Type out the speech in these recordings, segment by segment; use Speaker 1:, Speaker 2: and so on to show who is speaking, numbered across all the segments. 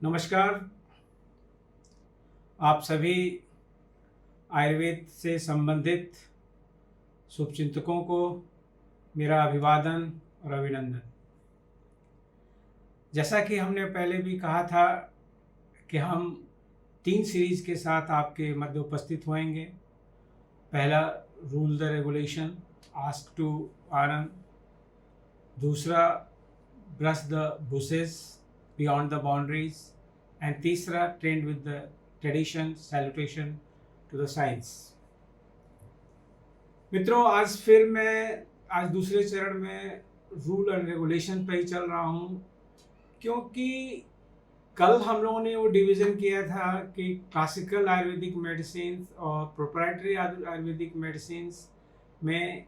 Speaker 1: नमस्कार। आप सभी आयुर्वेद से संबंधित शुभचिंतकों को मेरा अभिवादन और अभिनंदन। जैसा कि हमने पहले भी कहा था कि हम 3 सीरीज के साथ आपके मध्य उपस्थित होंगे। पहला rule the regulation, ask to Anand. दूसरा brush the bushes beyond the boundaries. And तीसरा trend with the tradition, salutation to the science. मित्रों, आज दूसरे चरण में रूल एंड रेगुलेशन पे ही चल रहा हूँ, क्योंकि कल हम लोगों ने वो डिवीज़न किया था कि क्लासिकल आयुर्वेदिक मेडिसिन और प्रोप्राइटरी आयुर्वेदिक मेडिसिन में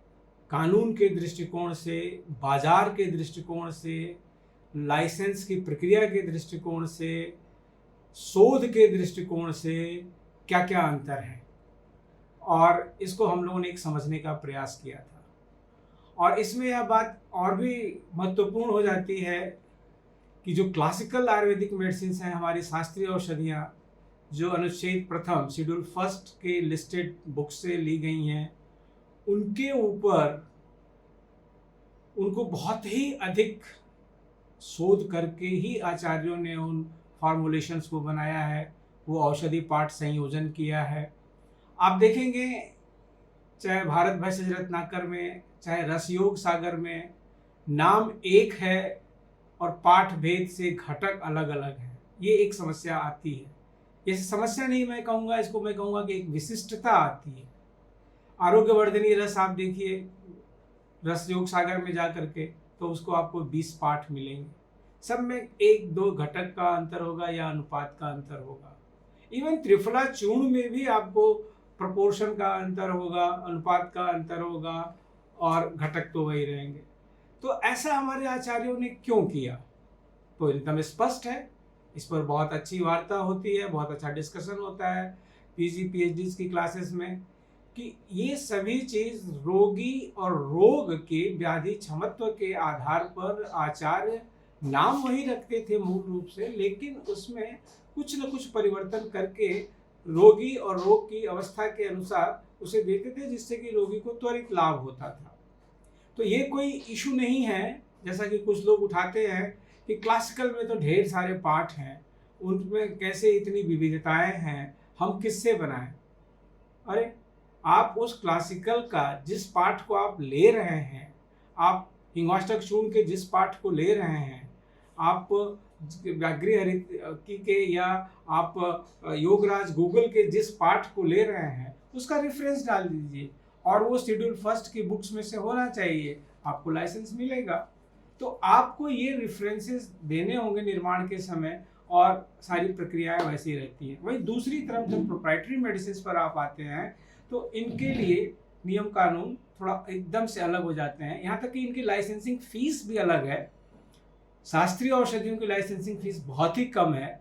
Speaker 1: कानून के दृष्टिकोण से, बाजार के दृष्टिकोण से, लाइसेंस की प्रक्रिया के दृष्टिकोण से, शोध के दृष्टिकोण से क्या क्या अंतर है, और इसको हम लोगों ने एक समझने का प्रयास किया था। और इसमें यह बात और भी महत्वपूर्ण हो जाती है कि जो क्लासिकल आयुर्वेदिक मेडिसिन हैं, हमारी शास्त्रीय औषधियाँ जो अनुच्छेद प्रथम शेड्यूल फर्स्ट के लिस्टेड बुक से ली गई हैं, उनके ऊपर उनको बहुत ही अधिक शोध करके ही आचार्यों ने उन फॉर्मुलेशंस को बनाया है, वो औषधि पाठ संयोजन किया है। आप देखेंगे, चाहे भारत भैषज रत्नाकर में, चाहे रसयोग सागर में, नाम एक है और पाठ भेद से घटक अलग अलग है। ये एक समस्या आती है। ये समस्या नहीं मैं कहूँगा, इसको मैं कहूँगा कि एक विशिष्टता आती है। आरोग्यवर्धिनी रस आप देखिए रस योग सागर में जा करके, तो उसको आपको 20 पाठ मिलेंगे। सब में 1-2 घटक का अंतर होगा या अनुपात का अंतर होगा। इवन त्रिफला चूर्ण में भी आपको प्रपोर्शन का अंतर होगा, अनुपात का अंतर होगा, और घटक तो वही रहेंगे। तो ऐसा हमारे आचार्यों ने क्यों किया, तो एकदम स्पष्ट है। इस पर बहुत अच्छी वार्ता होती है, बहुत अच्छा डिस्कशन होता है पीजी पीएचडी की क्लासेस में, कि ये सभी चीज रोगी और रोग के व्याधि क्षमत्व के आधार पर आचार्य नाम वही रखते थे मूल रूप से, लेकिन उसमें कुछ न कुछ परिवर्तन करके रोगी और रोग की अवस्था के अनुसार उसे देते थे, जिससे कि रोगी को त्वरित लाभ होता था। तो ये कोई इशू नहीं है, जैसा कि कुछ लोग उठाते हैं कि क्लासिकल में तो ढेर सारे पाठ हैं, उनमें कैसे इतनी विविधताएं हैं, हम किससे बनाएं। अरे, आप उस क्लासिकल का जिस पाठ को आप ले रहे हैं, आप हिंगवाष्टक चूर्ण के जिस पाठ को ले रहे हैं, आप व्याघ्री हरित के या आप योगराज गूगल के जिस पाठ को ले रहे हैं, उसका रेफरेंस डाल दीजिए, और वो शेड्यूल फर्स्ट की बुक्स में से होना चाहिए, आपको लाइसेंस मिलेगा। तो आपको ये रेफरेंसेस देने होंगे निर्माण के समय, और सारी प्रक्रियाएं वैसी रहती हैं। वहीं दूसरी तरफ जब प्रोप्राइटरी मेडिसिन पर आप आते हैं, तो इनके लिए नियम कानून थोड़ा एकदम से अलग हो जाते हैं। यहाँ तक कि इनकी लाइसेंसिंग फीस भी अलग है। शास्त्रीय औषधियों की लाइसेंसिंग फीस बहुत ही कम है,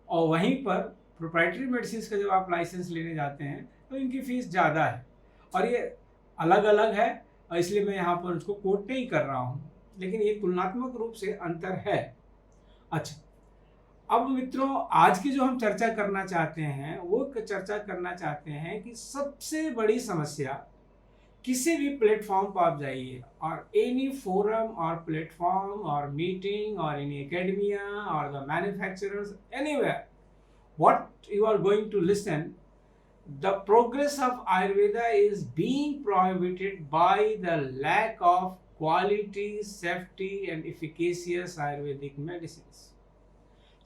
Speaker 1: और वहीं पर प्रोप्राइटरी मेडिसिन का जब आप लाइसेंस लेने जाते हैं तो इनकी फीस ज़्यादा है, और ये अलग अलग है, और इसलिए मैं यहाँ पर उसको कोट नहीं कर रहा हूँ, लेकिन ये तुलनात्मक रूप से अंतर है। अच्छा, अब मित्रों, आज की जो हम चर्चा करना चाहते हैं, वो चर्चा करना चाहते हैं कि सबसे बड़ी समस्या, किसी भी प्लेटफॉर्म पर आप जाइए, और एनी फोरम और प्लेटफॉर्म और मीटिंग और एनी एकेडमिया और the manufacturers, anywhere what you are going to listen, the progress of Ayurveda is being prohibited by the lack of quality, safety and efficacious Ayurvedic medicines.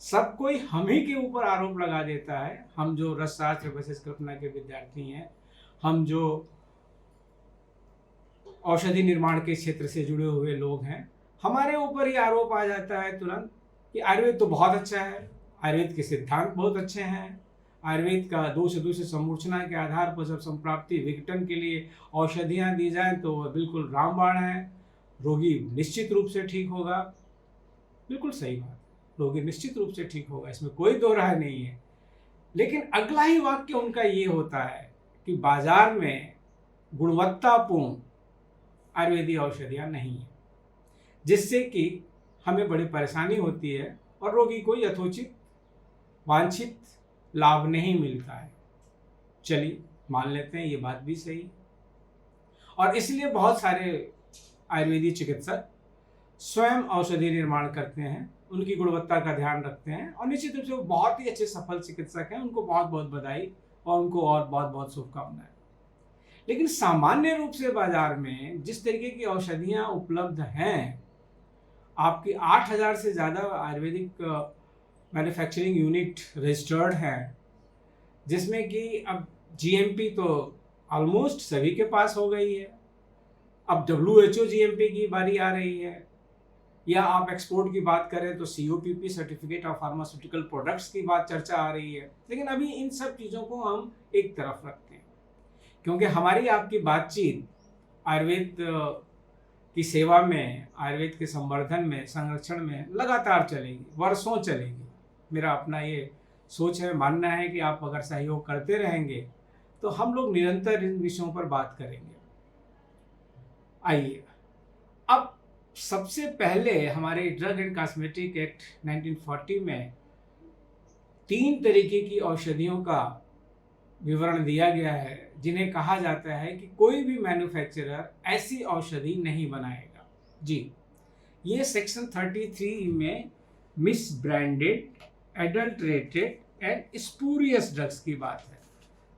Speaker 1: सब कोई हम ही के ऊपर आरोप लगा देता है। हम जो रसशास्त्र वैशेष कल्पना के विद्यार्थी हैं, हम जो औषधि निर्माण के क्षेत्र से जुड़े हुए लोग हैं, हमारे ऊपर ही आरोप आ जाता है तुरंत कि आयुर्वेद तो बहुत अच्छा है, आयुर्वेद के सिद्धांत बहुत अच्छे हैं, आयुर्वेद का दोष दूषित समूर्छना के आधार पर जब संप्राप्ति विघटन के लिए औषधियाँ दी जाएं तो वह बिल्कुल रामबाण है, रोगी निश्चित रूप से ठीक होगा। बिल्कुल सही बात, रोगी निश्चित रूप से ठीक होगा, इसमें कोई दो राय नहीं है। लेकिन अगला ही वाक्य उनका ये होता है कि बाजार में गुणवत्तापूर्ण आयुर्वेदिक औषधियाँ नहीं है, जिससे कि हमें बड़ी परेशानी होती है और रोगी को यथोचित वांछित लाभ नहीं मिलता है। चलिए मान लेते हैं ये बात भी सही है, और इसलिए बहुत सारे आयुर्वेदिक चिकित्सक स्वयं औषधि निर्माण करते हैं, उनकी गुणवत्ता का ध्यान रखते हैं, और निश्चित रूप से वो बहुत ही अच्छे सफल चिकित्सक हैं। उनको बहुत बहुत बधाई और उनको और बहुत बहुत शुभकामनाएं। लेकिन सामान्य रूप से बाजार में जिस तरीके की औषधियां उपलब्ध हैं, आपकी 8,000 से ज़्यादा आयुर्वेदिक मैन्युफैक्चरिंग यूनिट रजिस्टर्ड हैं, जिसमें कि अब जीएमपी तो ऑलमोस्ट सभी के पास हो गई है। अब WHO जीएमपी की बारी आ रही है, या आप एक्सपोर्ट की बात करें तो COPP certificate of pharmaceutical products की बात चर्चा आ रही है। लेकिन अभी इन सब चीज़ों को हम एक तरफ रखते हैं, क्योंकि हमारी आपकी बातचीत आयुर्वेद की सेवा में, आयुर्वेद के संवर्धन में, संरक्षण में लगातार चलेगी, वर्षों चलेगी। मेरा अपना ये सोच है, मानना है कि आप अगर सहयोग करते रहेंगे तो हम लोग निरंतर इन विषयों पर बात करेंगे। आइए, अब सबसे पहले हमारे ड्रग एंड कॉस्मेटिक एक्ट 1940 में 3 तरीके की औषधियों का विवरण दिया गया है, जिन्हें कहा जाता है कि कोई भी मैन्युफैक्चरर ऐसी औषधि नहीं बनाएगा। जी, ये सेक्शन 33 में miss branded, adulterated and spurious drugs की बात है।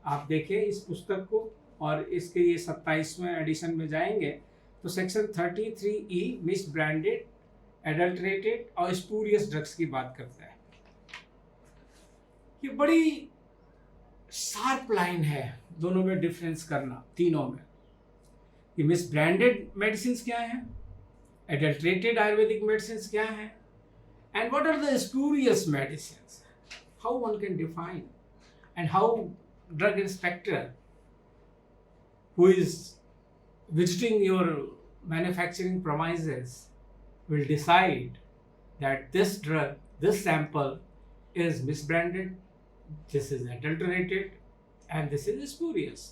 Speaker 1: आप देखें इस पुस्तक को, और इसके ये 27वें एडिशन में जाएंगे तो section 33E miss branded, adulterated और स्पूरियस ड्रग्स की बात करता है। ये बड़ी शार्प लाइन है दोनों में डिफरेंस करना, तीनों में, कि मिस ब्रांडेड मेडिसिन क्या हैं, एडल्ट्रेटेड आयुर्वेदिक मेडिसिन क्या हैं, and what are the spurious medicine, how one can define, and how drug inspector who is visiting your manufacturing premises will decide that this drug, this sample is misbranded, this is adulterated, and this is spurious.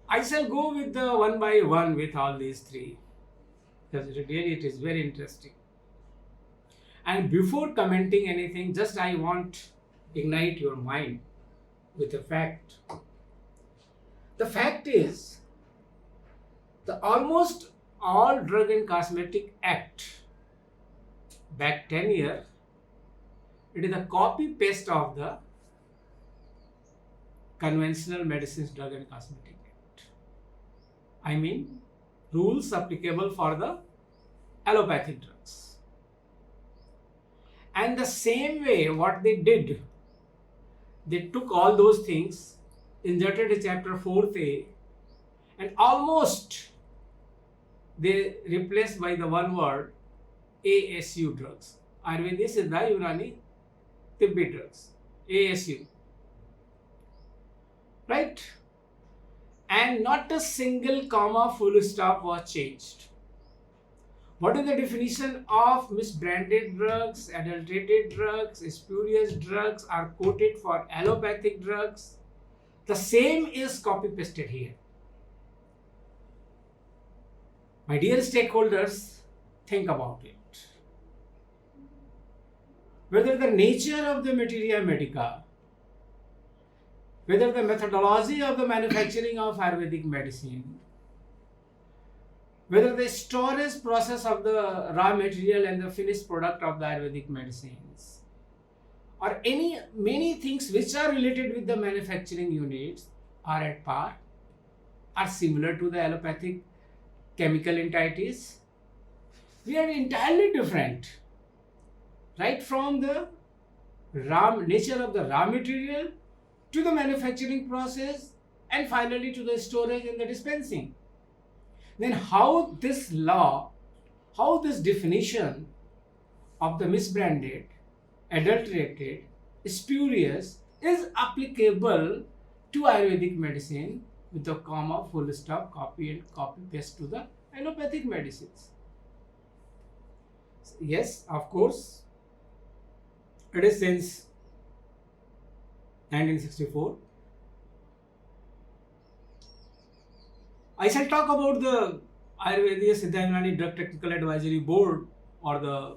Speaker 1: I shall go with the one by one with all these three, because really it is very interesting. And before commenting anything, just I want to ignite your mind with a fact. The fact is, the almost all drug and cosmetic act back 10 years, it is a copy paste of the conventional medicines drug and cosmetic act. I mean, rules applicable for the allopathic drugs. And the same way what they did, they took all those things, inserted in chapter 4th and almost they replaced by the one word ASU drugs. Ayurvedic Siddha Unani Tibbi drugs. ASU. Right? And not a single comma full stop was changed. What is the definition of misbranded drugs, adulterated drugs, spurious drugs, are quoted for allopathic drugs? The same is copy pasted here. My dear stakeholders, think about it. Whether the nature of the materia medica, whether the methodology of the manufacturing of Ayurvedic medicine, whether the storage process of the raw material and the finished product of the Ayurvedic medicines, or many things which are related with the manufacturing units are at par, are similar to the allopathic chemical entities. We are entirely different, right from the nature of the raw material to the manufacturing process and finally to the storage and the dispensing. Then how this law, how this definition of the misbranded, adulterated, spurious is applicable to Ayurvedic medicine with the comma, full stop, copy and copy paste to the allopathic medicines. Yes, of course, it is since 1964. I shall talk about the Ayurvedic Siddha Unani Drug Technical Advisory Board, or the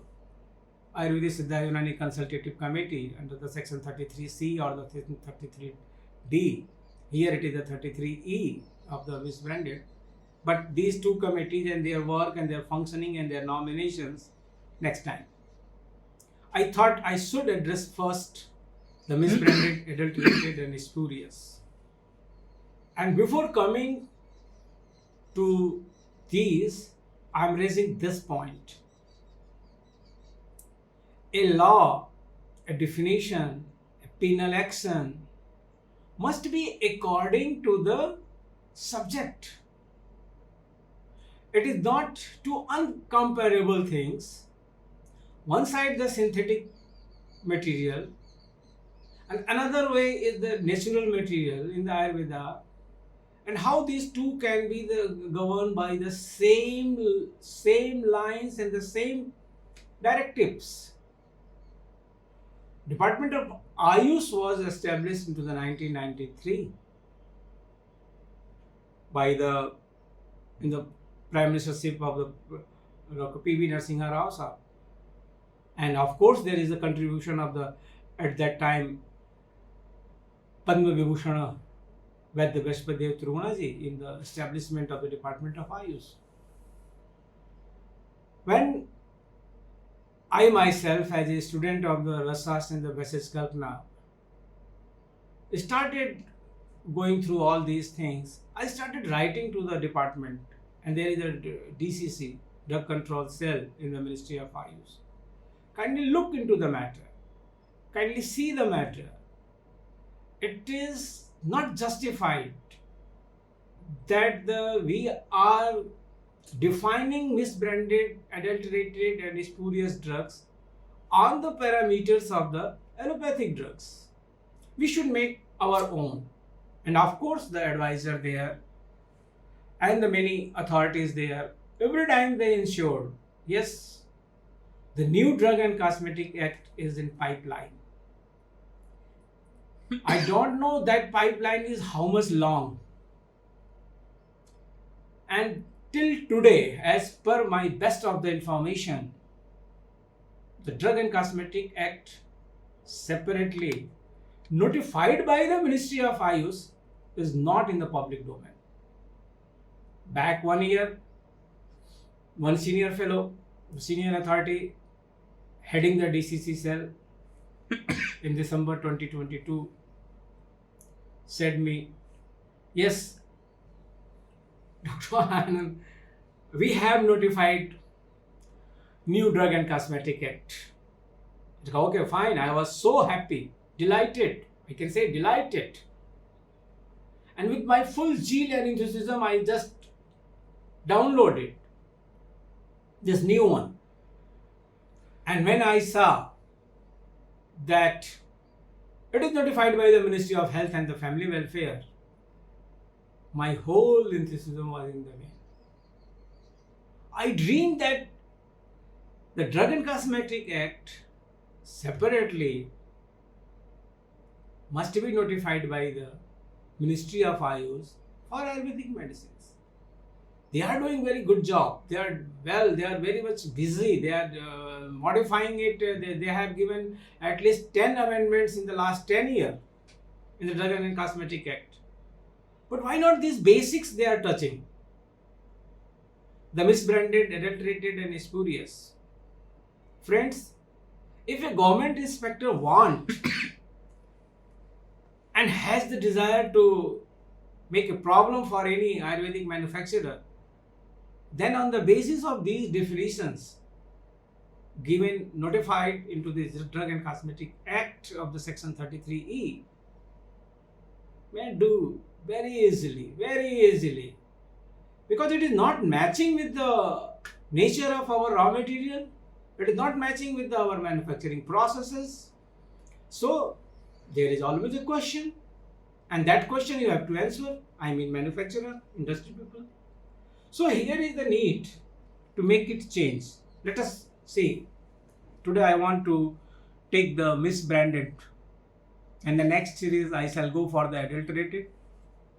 Speaker 1: Ayurvedic Siddha Unani Consultative Committee under the section 33C or the section 33D. Here it is the 33E of the misbranded. But these two committees and their work and their functioning and their nominations next time. I thought I should address first the misbranded, adulterated and spurious. And before coming to these, I am raising this point. A law, a definition, a penal action must be according to the subject. It is not two uncomparable things. One side the synthetic material and another way is the natural material in the Ayurveda, and how these two can be governed by the same lines and the same directives. Department of Ayush was established into the 1993 by in the Prime Ministership of the Dr. P.V. Narasimha Rao Sahab. And of course there is a contribution of the, at that time, Padma Vibhushan Vaidya Brahspatidev Tirugunaji in the establishment of the Department of Ayush. When I myself, as a student of the Rasas and the Bheshaj Kalpana, started going through all these things, I started writing to the department, and there is a DCC, Drug Control Cell in the Ministry of Ayush. Kindly look into the matter. Kindly see the matter. It is not justified that we are defining misbranded, adulterated and spurious drugs on the parameters of the allopathic drugs. We should make our own. And of course the advisor there and the many authorities there, every time they ensure, yes, the new Drug and Cosmetic Act is in pipeline. I don't know that pipeline is how much long. And till today, as per my best of the information, the Drug and Cosmetic Act separately notified by the Ministry of Ayush is not in the public domain. Back 1 year, one senior fellow, senior authority heading the DCC cell in December 2022 said me, yes, Dr. Anand, we have notified new Drug and Cosmetic Act. Okay, fine. I was so happy, delighted. I can say delighted. And with my full zeal and enthusiasm, I just downloaded this new one. And when I saw that it is notified by the Ministry of Health and the Family Welfare, my whole enthusiasm was in the way. I dreamed that the Drug and Cosmetic Act separately must be notified by the Ministry of Ayush for Ayurvedic medicines. They are doing very good job. They are very much busy. They are modifying it. They have given at least 10 amendments in the last 10 years in the Drug and Cosmetic Act. But why not these basics they are touching? The misbranded, adulterated and spurious. Friends, if a government inspector wants and has the desire to make a problem for any Ayurvedic manufacturer, then on the basis of these definitions given, notified into the Drug and Cosmetic Act of the section 33E, may do very easily, because it is not matching with the nature of our raw material, it is not matching with our manufacturing processes. So there is always a question, and that question you have to answer. I mean manufacturer, industry people. So here is the need to make it change. Let us see. Today I want to take the misbranded, and the next series I shall go for the adulterated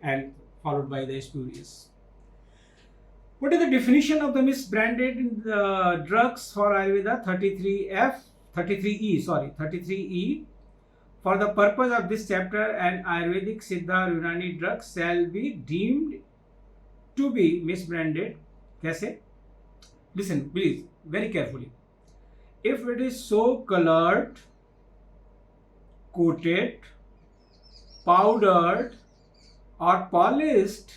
Speaker 1: and followed by the spurious. What is the definition of the misbranded in the drugs for Ayurveda? 33F 33E. For the purpose of this chapter, an Ayurvedic, Siddha or Unani drug shall be deemed to be misbranded. कैसे? Listen, please, very carefully. If it is so colored, coated, powdered, or polished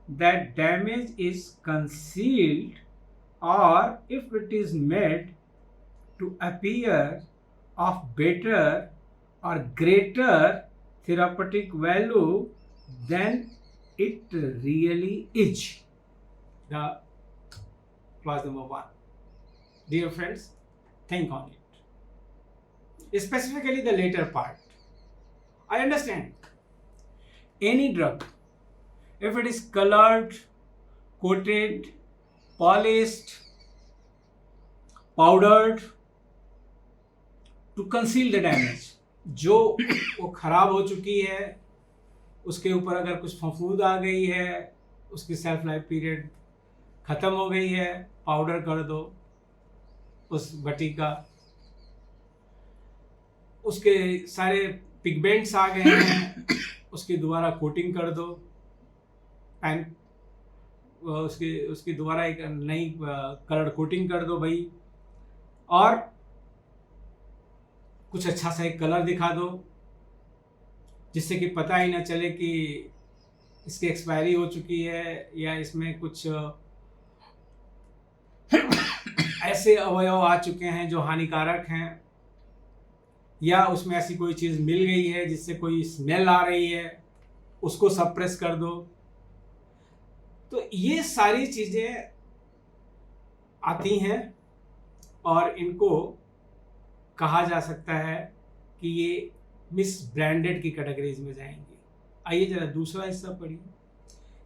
Speaker 1: that damage is concealed, or if it is made to appear of better or greater therapeutic value than it really is. The clause number 1. Dear friends, think on it. Specifically the later part. I understand. Any drug, if it is colored, coated, polished, powdered to conceal the damage, जो वो खराब हो चुकी है, उसके ऊपर अगर कुछ फफूंद आ गई है, उसकी सेल्फ लाइफ पीरियड ख़त्म हो गई है, पाउडर कर दो उस बटी का, उसके सारे पिगमेंट्स आ गए हैं, उसकी दोबारा कोटिंग कर दो, उसकी दोबारा एक नई कलर कोटिंग कर दो भाई, और कुछ अच्छा सा एक कलर दिखा दो जिससे कि पता ही ना चले कि इसकी एक्सपायरी हो चुकी है या इसमें कुछ ऐसे अवयव आ चुके हैं जो हानिकारक हैं, या उसमें ऐसी कोई चीज़ मिल गई है जिससे कोई स्मेल आ रही है, उसको सप्रेस कर दो। तो ये सारी चीज़ें आती हैं और इनको कहा जा सकता है कि ये मिस ब्रांडेड की कैटेगरीज में जाएंगे। आइए जरा दूसरा हिस्सा पढ़िए।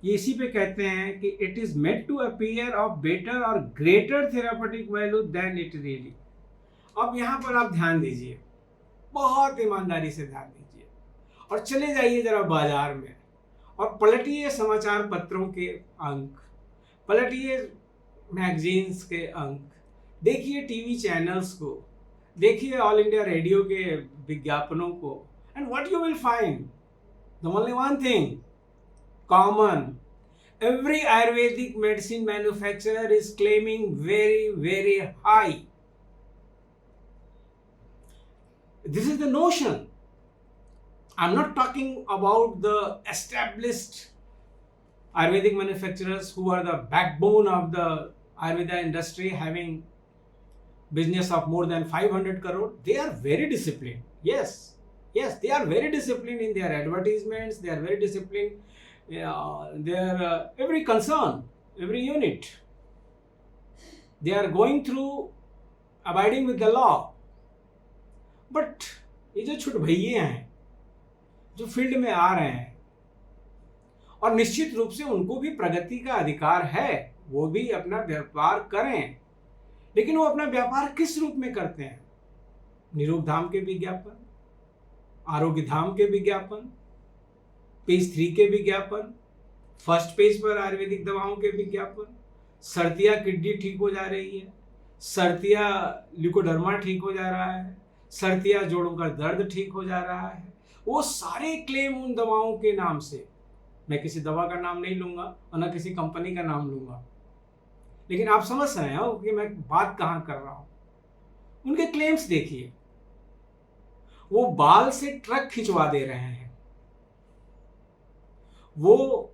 Speaker 1: ये इसी पे कहते हैं कि it is made to appear of better और greater therapeutic value than it really. अब यहाँ पर आप ध्यान दीजिए, बहुत ईमानदारी से ध्यान दीजिए और चले जाइए जरा बाजार में और पलटिए समाचार पत्रों के अंक, पलटिए मैगजीन्स के अंक, देखिए टीवी चैनल्स को, देखिए ऑल इंडिया रेडियो के विज्ञापनों को, and what you will find, the only one thing common, every Ayurvedic medicine manufacturer is claiming very, very high. This is the notion. I'm not talking about the established Ayurvedic manufacturers who are the backbone of the Ayurveda industry, having business of more than 500 crore. They are very disciplined. Yes, they are very disciplined in their advertisements. They are very disciplined. Their every concern, every unit. They are going through abiding with the law. But ये जो छोटे भैये हैं जो field में आ रहे हैं, और निश्चित रूप से उनको भी प्रगति का अधिकार है, वो भी अपना व्यापार करें, लेकिन वो अपना व्यापार किस रूप में करते हैं? निरोग धाम के विज्ञापन, आरोग्य धाम के विज्ञापन, पेज 3 के विज्ञापन, फर्स्ट पेज पर आयुर्वेदिक दवाओं के विज्ञापन, सर्तिया किडनी ठीक हो जा रही है, सर्तिया ल्यूकोडर्मा ठीक हो जा रहा है, सर्तिया जोड़ों का दर्द ठीक हो जा रहा है, वो सारे क्लेम उन दवाओं के नाम से। मैं किसी दवा का नाम नहीं लूंगा और न किसी कंपनी का नाम लूंगा, लेकिन आप समझ रहे हो कि मैं बात कहाँ कर रहा हूं। उनके क्लेम्स देखिए, वो बाल से ट्रक खिंचवा दे रहे हैं, वो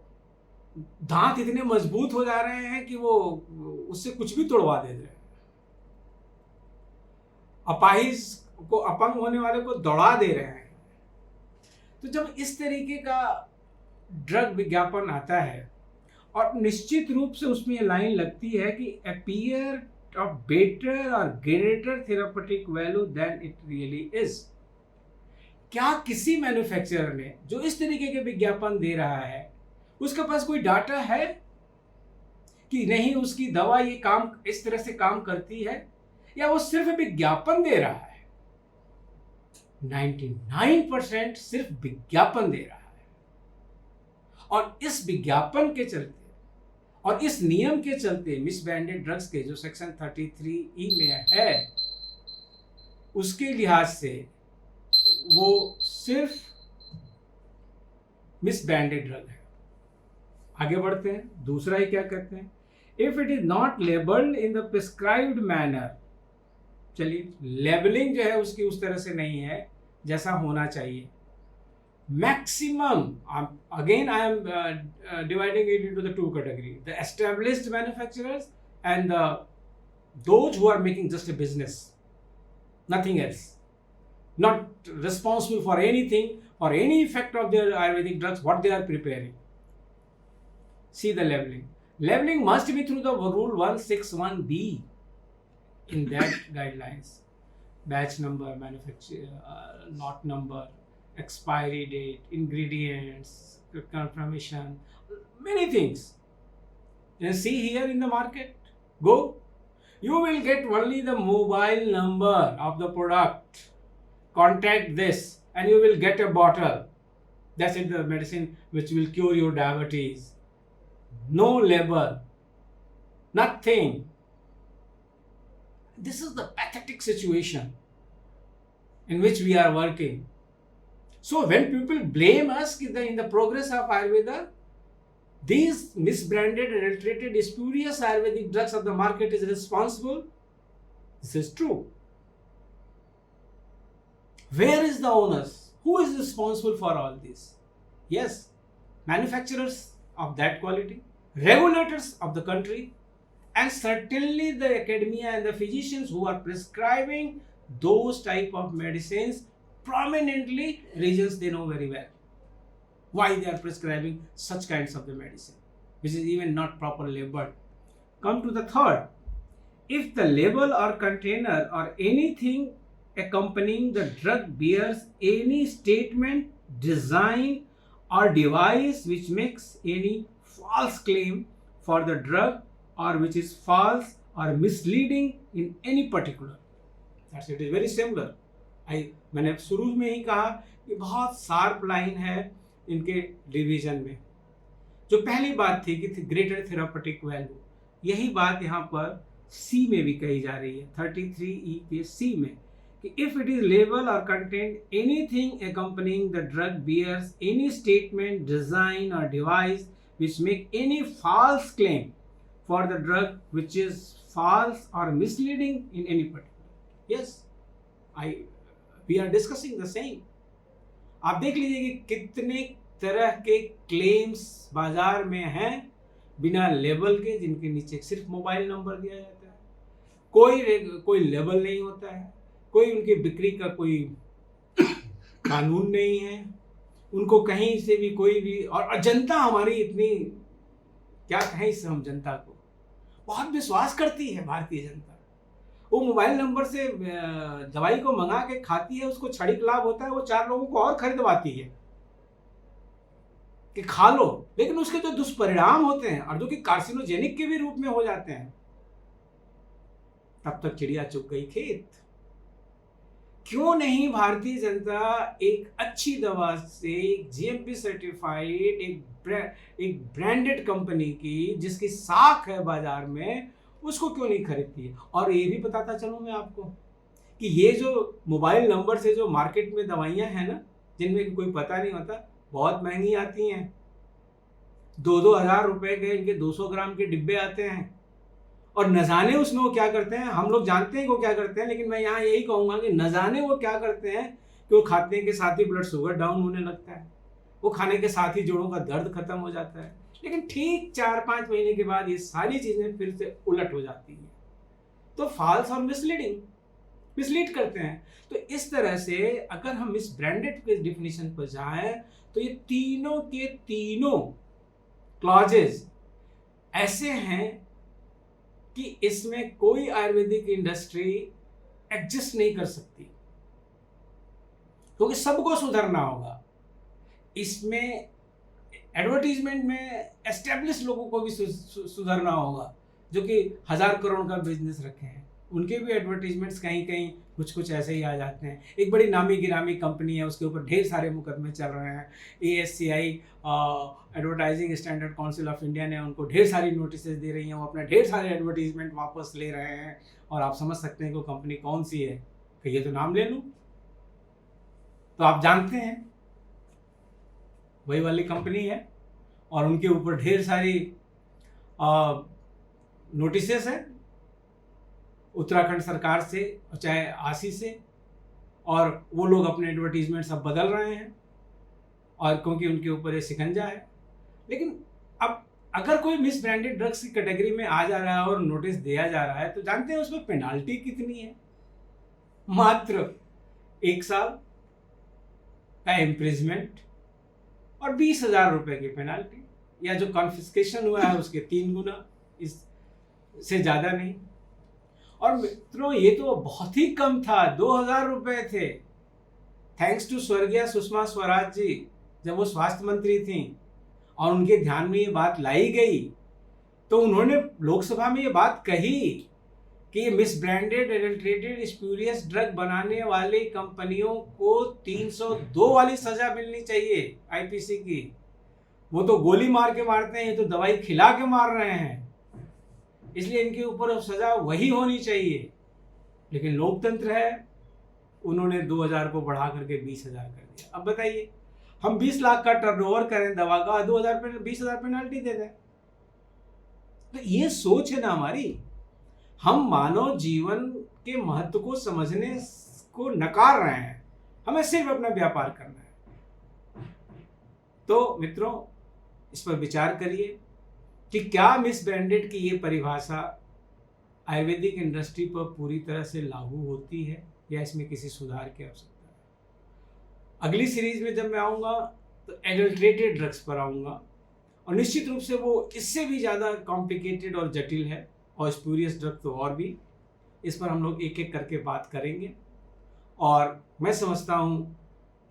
Speaker 1: दांत इतने मजबूत हो जा रहे हैं कि वो उससे कुछ भी तोड़वा दे रहे हैं, अपाहिज को, अपंग होने वाले को दौड़ा दे रहे हैं। तो जब इस तरीके का ड्रग विज्ञापन आता है और निश्चित रूप से उसमें ये लाइन लगती है कि अपीयर ऑफ बेटर और greater therapeutic value than it really is, क्या किसी मैन्युफैक्चरर ने जो इस तरीके के विज्ञापन दे रहा है उसके पास कोई डाटा है कि नहीं उसकी दवा ये काम इस तरह से काम करती है, या वो सिर्फ विज्ञापन दे रहा है? 99% सिर्फ विज्ञापन दे रहा है। और इस विज्ञापन के चलते और इस नियम के चलते मिस ब्रांडेड ड्रग्स के जो सेक्शन 33E में है, उसके लिहाज से वो सिर्फ मिसब्रांडेड ड्रग है। आगे बढ़ते हैं, दूसरा ही क्या कहते हैं, if it is not labelled in the prescribed manner. चलिए, लेबलिंग जो है उसकी उस तरह से नहीं है जैसा होना चाहिए। Maximum, again I am dividing it into the two category, the established manufacturers and those who are making just a business, nothing else, not responsible for anything or any effect of their Ayurvedic drugs, what they are preparing. See the labeling. Labeling must be through the rule 161B in that guidelines. Batch number, manufacture, lot number, expiry date, ingredients, confirmation, many things. And see here in the market, go. You will get only the mobile number of the product. Contact this and you will get a bottle. That's it, the medicine which will cure your diabetes. No label. Nothing. This is the pathetic situation in which we are working. So when people blame us in the progress of Ayurveda, these misbranded, adulterated, spurious Ayurvedic drugs of the market is responsible. This is true. Where is the onus? Who is responsible for all this? Yes, manufacturers of that quality, regulators of the country, and certainly the academia and the physicians who are prescribing those type of medicines prominently. Regions, they know very well why they are prescribing such kinds of the medicine, which is even not properly labeled. Come to the third. If the label or container or anything accompanying the drug bears any statement, design or device which makes any false claim for the drug or which is false or misleading in any particular. That's it, is very similar. मैंने शुरू में ही कहा कि बहुत sharp line है इनके division में। जो पहली बात थी कि ग्रेटर थेरापेटिक वैल्यू, यही बात यहाँ पर सी में भी कही जा रही है, 33E के सी में, कि इफ इट इज लेबल और content anything accompanying the drug bears any statement, design or device which make any false claim for the drug which is false or misleading in any particular. Yes, we are discussing the same. आप देख लीजिए कि कितने तरह के claims बाजार में हैं बिना लेबल के, जिनके नीचे सिर्फ मोबाइल नंबर दिया जाता है, कोई लेबल नहीं होता है, कोई उनकी बिक्री का कोई कानून नहीं है, उनको कहीं से भी कोई भी, और जनता हमारी इतनी, क्या कहें इससे, हम जनता को बहुत विश्वास करती है भारतीय जनता। वो मोबाइल नंबर से दवाई को मंगा के खाती है, उसको क्षणिक लाभ होता है, वो 4 लोगों को और खरीदवाती है कि खा लो, लेकिन उसके जो दुष्परिणाम होते हैं और जो कि कार्सिनोजेनिक के भी रूप में हो जाते हैं, तब तक चिड़िया चुग गई खेत। क्यों नहीं भारतीय जनता एक अच्छी दवा से, एक जीएमपी सर्टिफाइड, एक ब्रांडेड कंपनी की जिसकी साख है बाजार में, उसको क्यों नहीं खरीदती है? और ये भी बताता चलूँ मैं आपको कि ये जो मोबाइल नंबर से जो मार्केट में दवाइयाँ हैं ना, जिनमें कोई पता नहीं होता, बहुत महंगी आती हैं। 2-2 हज़ार रुपए के इनके 200 ग्राम के डिब्बे आते हैं, और न जाने उसमें वो क्या करते हैं। हम लोग जानते हैं वो क्या करते हैं, लेकिन मैं यहाँ यही कहूँगा कि न जाने वो क्या करते हैं कि वो खाने के साथ ही ब्लड शुगर डाउन होने लगता है, वो खाने के साथ ही जोड़ों का दर्द खत्म हो जाता है, लेकिन ठीक 4-5 महीने के बाद ये सारी चीज़ें फिर से उलट हो जाती हैं। तो फॉल्स और मिसलीड करते हैं। तो इस तरह से अगर हम इस ब्रांडेड के डिफिनीशन पर जाएं तो ये तीनों के तीनों क्लॉजेज ऐसे हैं कि इसमें कोई आयुर्वेदिक इंडस्ट्री एग्जिस्ट नहीं कर सकती, क्योंकि सबको सुधरना होगा। इसमें एडवर्टीजमेंट में एस्टेब्लिश लोगों को भी सुधरना होगा, जो कि 1000 करोड़ का बिजनेस रखे हैं, उनके भी एडवर्टीजमेंट्स कहीं कहीं कुछ ऐसे ही आ जाते हैं। एक बड़ी नामी गिरामी कंपनी है, उसके ऊपर ढेर सारे मुकदमे चल रहे हैं। ASCI advertising standard council of India ने उनको ढेर सारी नोटिस दे रही हैं, वो अपना ढेर सारे एडवर्टीजमेंट वापस ले रहे हैं, और आप समझ सकते हैं कि वो कंपनी कौन सी है, कहिए तो नाम ले लूं, तो आप जानते हैं वही वाली कंपनी है और उनके ऊपर ढेर सारी नोटिसेस हैं उत्तराखंड सरकार से, चाहे आसी से, और वो लोग अपने एडवर्टीजमेंट सब बदल रहे हैं और क्योंकि उनके ऊपर ये शिकंजा है। लेकिन अब अगर कोई मिस ब्रांडेड ड्रग्स की कैटेगरी में आ जा रहा है और नोटिस दिया जा रहा है तो जानते हैं उसमें पेनाल्टी कितनी है? मात्र 1 साल का इम्प्रिजमेंट और 20,000 रुपए की पेनाल्टी, या जो कॉन्फिस्केशन हुआ है उसके 3 गुना, इससे ज़्यादा नहीं। और मित्रों ये तो बहुत ही कम था, 2,000 रुपए थे। थैंक्स टू स्वर्गीय सुषमा स्वराज जी, जब वो स्वास्थ्य मंत्री थी और उनके ध्यान में ये बात लाई गई तो उन्होंने लोकसभा में ये बात कही कि ये miss branded adulterated spurious drug बनाने वाली कंपनियों को 302 वाली सजा मिलनी चाहिए आईपीसी की। वो तो गोली मार के मारते हैं, ये तो दवाई खिला के मार रहे हैं, इसलिए इनके ऊपर सजा वही होनी चाहिए। लेकिन लोकतंत्र है, उन्होंने 2,000 को बढ़ा करके 20,000 कर दिया। अब बताइए, हम 20 लाख का टर्नओवर करें दवा का, 2,000 पे 20,000 पेनाल्टी दे दें। तो ये सोच है ना हमारी, हम मानव जीवन के महत्व को समझने को नकार रहे हैं, हमें सिर्फ अपना व्यापार करना है। तो मित्रों, इस पर विचार करिए कि क्या मिस ब्रांडेड की ये परिभाषा आयुर्वेदिक इंडस्ट्री पर पूरी तरह से लागू होती है या इसमें किसी सुधार की आवश्यकता है। अगली सीरीज में जब मैं आऊँगा तो एडल्ट्रेटेड ड्रग्स पर आऊँगा और निश्चित रूप से वो इससे भी ज़्यादा कॉम्प्लिकेटेड और जटिल है, और स्पूरियस ड्रग तो और भी। इस पर हम लोग एक एक करके बात करेंगे। और मैं समझता हूँ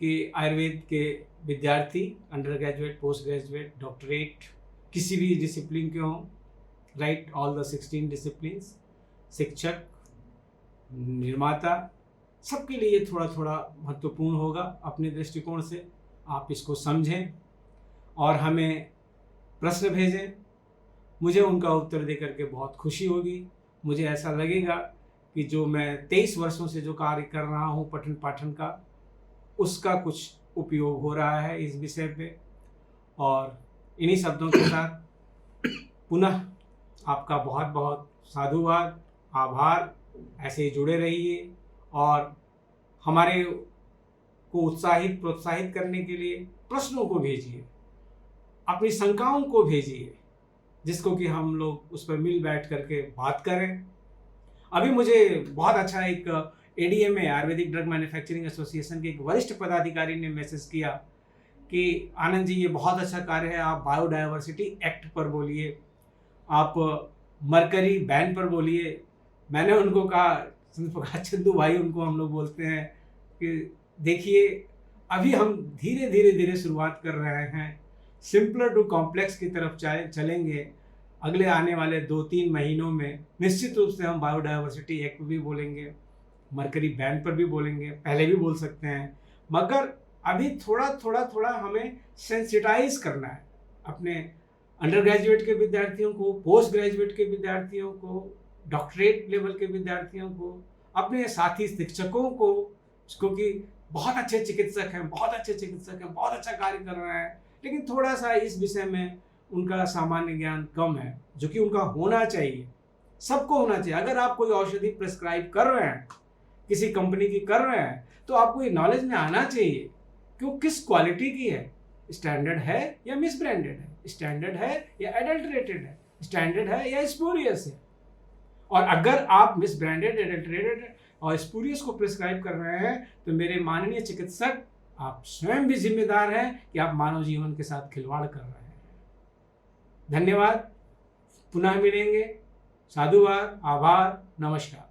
Speaker 1: कि आयुर्वेद के विद्यार्थी, under graduate, post graduate, doctorate, किसी भी डिसिप्लिन के हों, राइट, ऑल द 16 डिसिप्लिन्स, शिक्षक, निर्माता, सबके लिए थोड़ा थोड़ा महत्वपूर्ण होगा। अपने दृष्टिकोण से आप इसको समझें और हमें प्रश्न भेजें, मुझे उनका उत्तर दे करके बहुत खुशी होगी। मुझे ऐसा लगेगा कि जो मैं 23 वर्षों से जो कार्य कर रहा हूँ पठन पाठन का, उसका कुछ उपयोग हो रहा है इस विषय पे। और इन्हीं शब्दों के साथ पुनः आपका बहुत बहुत साधुवाद, आभार। ऐसे ही जुड़े रहिए और हमारे को उत्साहित प्रोत्साहित करने के लिए प्रश्नों को भेजिए, अपनी शंकाओं को भेजिए, जिसको कि हम लोग उस पर मिल बैठ करके बात करें। अभी मुझे बहुत अच्छा एक ADMA, Ayurvedic drug manufacturing association के एक वरिष्ठ पदाधिकारी ने मैसेज किया कि आनंद जी ये बहुत अच्छा कार्य है, आप बायोडायवर्सिटी एक्ट पर बोलिए, आप मरकरी बैन पर बोलिए। मैंने उनको कहा, चंदू भाई उनको हम लोग बोलते हैं, कि देखिए अभी हम धीरे धीरे शुरुआत कर रहे हैं, सिंपलर टू कॉम्प्लेक्स की तरफ चलेंगे। अगले आने वाले 2-3 महीनों में निश्चित रूप से हम बायोडायवर्सिटी एक्ट पर भी बोलेंगे, मरकरी बैन पर भी बोलेंगे, पहले भी बोल सकते हैं, मगर अभी थोड़ा हमें सेंसिटाइज करना है अपने अंडर ग्रेजुएट के विद्यार्थियों को, पोस्ट ग्रेजुएट के विद्यार्थियों को, डॉक्टरेट लेवल के विद्यार्थियों को, अपने साथी शिक्षकों को, क्योंकि बहुत अच्छे चिकित्सक हैं, बहुत अच्छा कार्य कर रहे हैं, लेकिन थोड़ा सा इस विषय में उनका सामान्य ज्ञान कम है, जो कि उनका होना चाहिए, सबको होना चाहिए। अगर आप कोई औषधि प्रिस्क्राइब कर रहे हैं, किसी कंपनी की कर रहे हैं, तो आपको ये नॉलेज में आना चाहिए कि वो किस क्वालिटी की है, स्टैंडर्ड है या मिस ब्रांडेड है, स्टैंडर्ड है या एडल्ट्रेटेड है, स्टैंडर्ड है या स्पूरियस है। और अगर आप मिस ब्रांडेड, एडल्ट्रेटेड और स्पूरियस को प्रिस्क्राइब कर रहे हैं तो मेरे माननीय चिकित्सक, आप स्वयं भी जिम्मेदार हैं कि आप मानव जीवन के साथ खिलवाड़ कर रहे हैं। धन्यवाद, पुनः मिलेंगे। साधुवाद, आभार, नमस्कार।